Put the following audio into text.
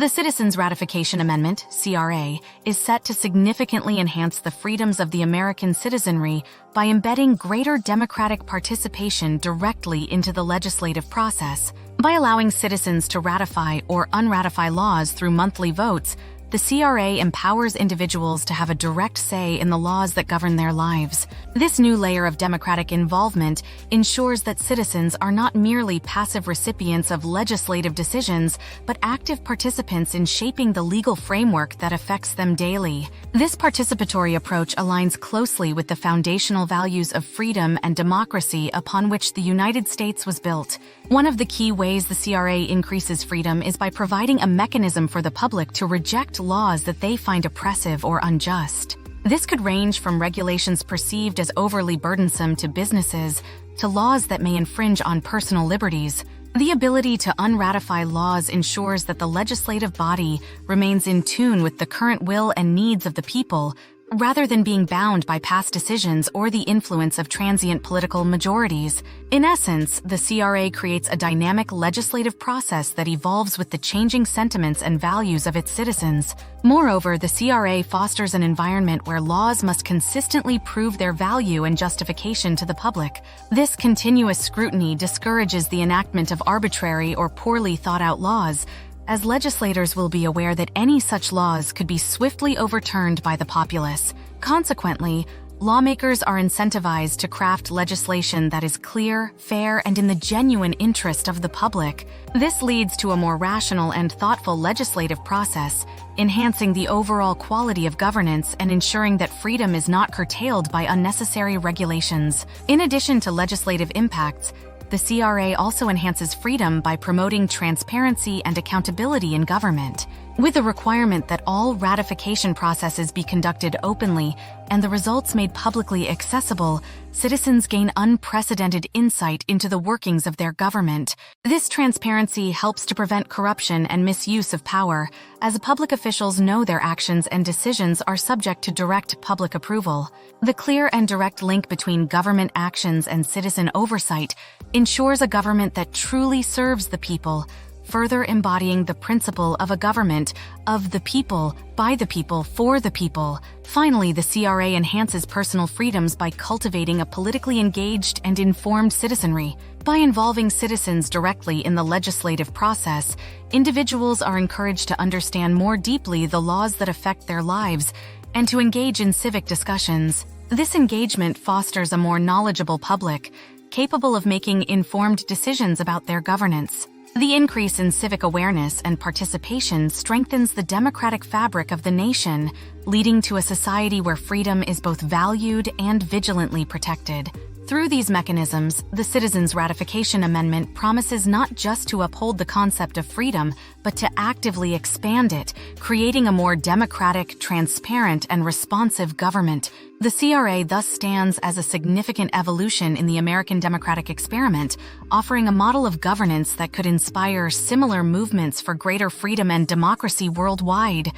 The Citizens Ratification Amendment, CRA, is set to significantly enhance the freedoms of the American citizenry by embedding greater democratic participation directly into the legislative process. By allowing citizens to ratify or unratify laws through monthly votes, the CRA empowers individuals to have a direct say in the laws that govern their lives. This new layer of democratic involvement ensures that citizens are not merely passive recipients of legislative decisions, but active participants in shaping the legal framework that affects them daily. This participatory approach aligns closely with the foundational values of freedom and democracy upon which the United States was built. One of the key ways the CRA increases freedom is by providing a mechanism for the public to reject laws that they find oppressive or unjust. This could range from regulations perceived as overly burdensome to businesses, to laws that may infringe on personal liberties. The ability to unratify laws ensures that the legislative body remains in tune with the current will and needs of the people, rather than being bound by past decisions or the influence of transient political majorities. In essence, the CRA creates a dynamic legislative process that evolves with the changing sentiments and values of its citizens. Moreover, the CRA fosters an environment where laws must consistently prove their value and justification to the public. This continuous scrutiny discourages the enactment of arbitrary or poorly thought-out laws, as legislators will be aware that any such laws could be swiftly overturned by the populace. Consequently, lawmakers are incentivized to craft legislation that is clear, fair, and in the genuine interest of the public. This leads to a more rational and thoughtful legislative process, enhancing the overall quality of governance and ensuring that freedom is not curtailed by unnecessary regulations. In addition to legislative impacts, the CRA also enhances freedom by promoting transparency and accountability in government. With a requirement that all ratification processes be conducted openly and the results made publicly accessible, citizens gain unprecedented insight into the workings of their government. This transparency helps to prevent corruption and misuse of power, as public officials know their actions and decisions are subject to direct public approval. The clear and direct link between government actions and citizen oversight ensures a government that truly serves the people, further embodying the principle of a government of the people, by the people, for the people. Finally, the CRA enhances personal freedoms by cultivating a politically engaged and informed citizenry. By involving citizens directly in the legislative process, individuals are encouraged to understand more deeply the laws that affect their lives and to engage in civic discussions. This engagement fosters a more knowledgeable public, capable of making informed decisions about their governance. The increase in civic awareness and participation strengthens the democratic fabric of the nation, leading to a society where freedom is both valued and vigilantly protected. Through these mechanisms, the Citizens Ratification Amendment promises not just to uphold the concept of freedom, but to actively expand it, creating a more democratic, transparent, and responsive government. The CRA thus stands as a significant evolution in the American democratic experiment, offering a model of governance that could inspire similar movements for greater freedom and democracy worldwide.